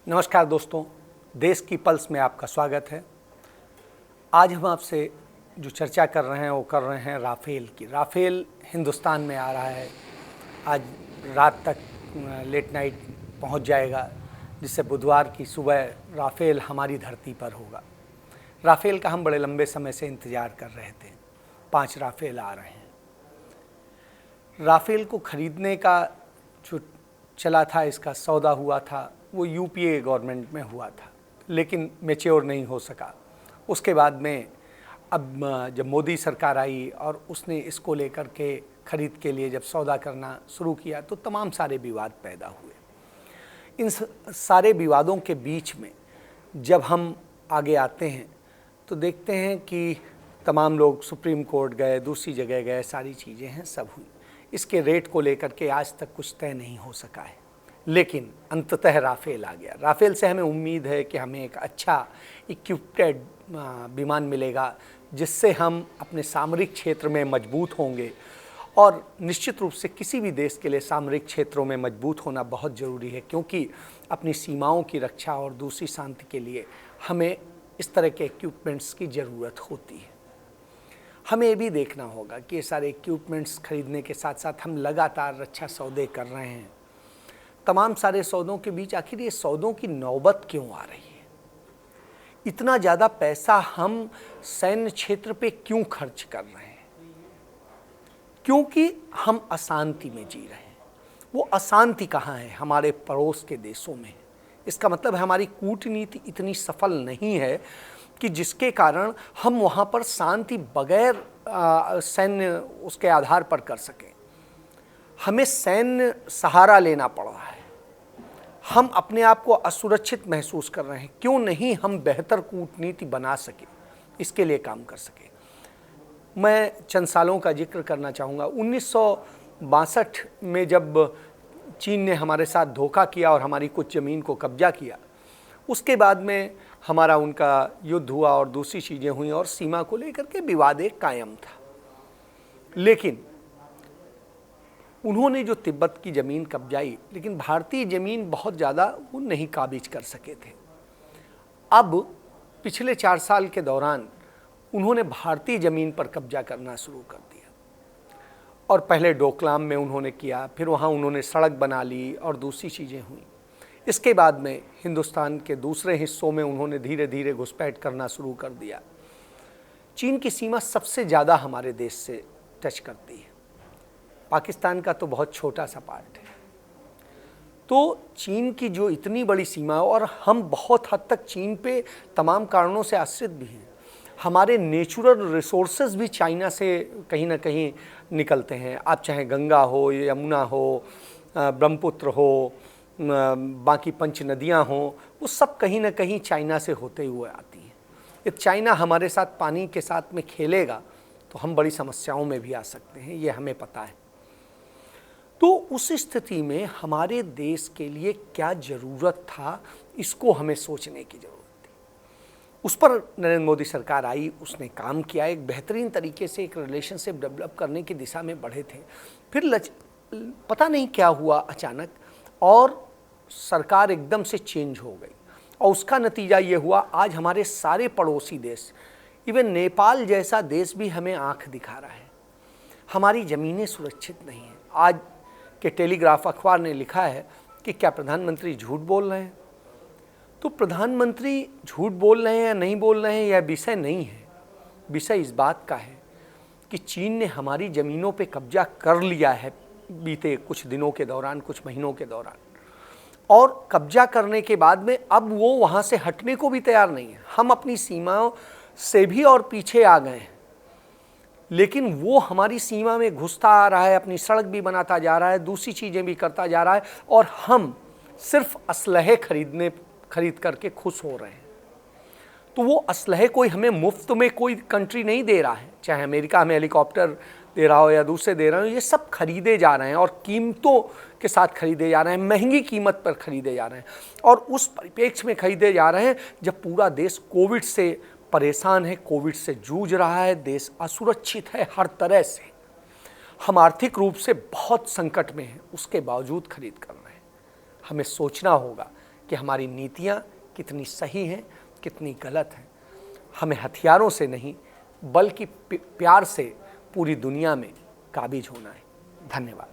नमस्कार दोस्तों, देश की पल्स में आपका स्वागत है। आज हम आपसे जो चर्चा कर रहे हैं वो कर रहे हैं राफेल की। राफेल हिंदुस्तान में आ रहा है, आज रात तक लेट नाइट पहुंच जाएगा, जिससे बुधवार की सुबह राफेल हमारी धरती पर होगा। राफेल का हम बड़े लंबे समय से इंतज़ार कर रहे थे। 5 राफेल आ रहे हैं। राफेल को खरीदने का जो चला था, इसका सौदा हुआ था, वो यूपीए गवर्नमेंट में हुआ था, लेकिन मैच्योर नहीं हो सका। उसके बाद में अब जब मोदी सरकार आई और उसने इसको लेकर के खरीद के लिए जब सौदा करना शुरू किया तो तमाम सारे विवाद पैदा हुए। इन सारे विवादों के बीच में जब हम आगे आते हैं तो देखते हैं कि तमाम लोग सुप्रीम कोर्ट गए, दूसरी जगह गए, सारी चीज़ें हैं, सब हुई। इसके रेट को लेकर के आज तक कुछ तय नहीं हो सका है, लेकिन अंततः राफेल आ गया। राफेल से हमें उम्मीद है कि हमें एक अच्छा इक्विप्ड विमान मिलेगा, जिससे हम अपने सामरिक क्षेत्र में मजबूत होंगे। और निश्चित रूप से किसी भी देश के लिए सामरिक क्षेत्रों में मजबूत होना बहुत ज़रूरी है, क्योंकि अपनी सीमाओं की रक्षा और दूसरी शांति के लिए हमें इस तरह के इक्विपमेंट्स की ज़रूरत होती है। हमें ये भी देखना होगा कि ये सारे इक्विपमेंट्स खरीदने के साथ साथ हम लगातार रक्षा सौदे कर रहे हैं। तमाम सारे सौदों के बीच आखिर ये सौदों की नौबत क्यों आ रही है? इतना ज़्यादा पैसा हम सैन्य क्षेत्र पे क्यों खर्च कर रहे हैं? क्योंकि हम अशांति में जी रहे हैं। वो अशांति कहाँ है? हमारे पड़ोस के देशों में। इसका मतलब है हमारी कूटनीति इतनी सफल नहीं है कि जिसके कारण हम वहाँ पर शांति बगैर सैन्य उसके आधार पर कर सकें। हमें सैन्य सहारा लेना पड़ रहा है। हम अपने आप को असुरक्षित महसूस कर रहे हैं। क्यों नहीं हम बेहतर कूटनीति बना सके, इसके लिए काम कर सके। मैं चंद सालों का जिक्र करना चाहूँगा। 1962 में जब चीन ने हमारे साथ धोखा किया और हमारी कुछ ज़मीन को कब्जा किया, उसके बाद में हमारा उनका युद्ध हुआ और दूसरी चीज़ें हुई और सीमा को लेकर के विवाद एक कायम था। लेकिन उन्होंने जो तिब्बत की ज़मीन कब्जाई, लेकिन भारतीय ज़मीन बहुत ज़्यादा वो नहीं काबिज कर सके थे। अब पिछले 4 साल के दौरान उन्होंने भारतीय ज़मीन पर कब्जा करना शुरू कर दिया। और पहले डोकलाम में उन्होंने किया, फिर वहाँ उन्होंने सड़क बना ली और दूसरी चीज़ें हुई। इसके बाद में हिंदुस्तान के दूसरे हिस्सों में उन्होंने धीरे धीरे घुसपैठ करना शुरू कर दिया। चीन की सीमा सबसे ज़्यादा हमारे देश से टच करती है। पाकिस्तान का तो बहुत छोटा सा पार्ट है। तो चीन की जो इतनी बड़ी सीमा है, और हम बहुत हद तक चीन पे तमाम कारणों से आश्रित भी हैं। हमारे नेचुरल रिसोर्सेज भी चाइना से कहीं ना कहीं निकलते हैं। आप चाहे गंगा हो, यमुना हो, ब्रह्मपुत्र हो, बाकी पंच नदियाँ हों, वो सब कहीं ना कहीं चाइना से होते हुए आती हैं। यदि चाइना हमारे साथ पानी के साथ में खेलेगा तो हम बड़ी समस्याओं में भी आ सकते हैं, ये हमें पता है। तो उस स्थिति में हमारे देश के लिए क्या ज़रूरत था, इसको हमें सोचने की ज़रूरत थी। उस पर नरेंद्र मोदी सरकार आई, उसने काम किया, एक बेहतरीन तरीके से एक रिलेशनशिप डेवलप करने की दिशा में बढ़े थे। फिर पता नहीं क्या हुआ अचानक, और सरकार एकदम से चेंज हो गई, और उसका नतीजा ये हुआ आज हमारे सारे पड़ोसी देश, इवन नेपाल जैसा देश भी हमें आंख दिखा रहा है। हमारी ज़मीनें सुरक्षित नहीं हैं। आज के टेलीग्राफ अखबार ने लिखा है कि क्या प्रधानमंत्री झूठ बोल रहे हैं? तो प्रधानमंत्री झूठ बोल रहे हैं या नहीं बोल रहे हैं, यह विषय नहीं है। विषय इस बात का है कि चीन ने हमारी ज़मीनों पे कब्जा कर लिया है बीते कुछ दिनों के दौरान, कुछ महीनों के दौरान, और कब्जा करने के बाद में अब वो वहाँ से हटने को भी तैयार नहीं है। हम अपनी सीमाओं से भी और पीछे आ गए हैं, लेकिन वो हमारी सीमा में घुसता आ रहा है, अपनी सड़क भी बनाता जा रहा है, दूसरी चीज़ें भी करता जा रहा है, और हम सिर्फ असलहे खरीद करके खुश हो रहे हैं। तो वो असलहे कोई हमें मुफ्त में कोई कंट्री नहीं दे रहा है, चाहे अमेरिका हमें हेलीकॉप्टर दे रहा हो या दूसरे दे रहे हो, ये सब खरीदे जा रहे हैं और कीमतों के साथ खरीदे जा रहे हैं, महंगी कीमत पर खरीदे जा रहे हैं। और उस परिप्रेक्ष्य में खरीदे जा रहे हैं जब पूरा देश कोविड से परेशान है, कोविड से जूझ रहा है, देश असुरक्षित है हर तरह से, हम आर्थिक रूप से बहुत संकट में हैं, उसके बावजूद खरीद कर रहे हैं। हमें सोचना होगा कि हमारी नीतियाँ कितनी सही हैं, कितनी गलत हैं। हमें हथियारों से नहीं बल्कि प्यार से पूरी दुनिया में काबिज होना है। धन्यवाद।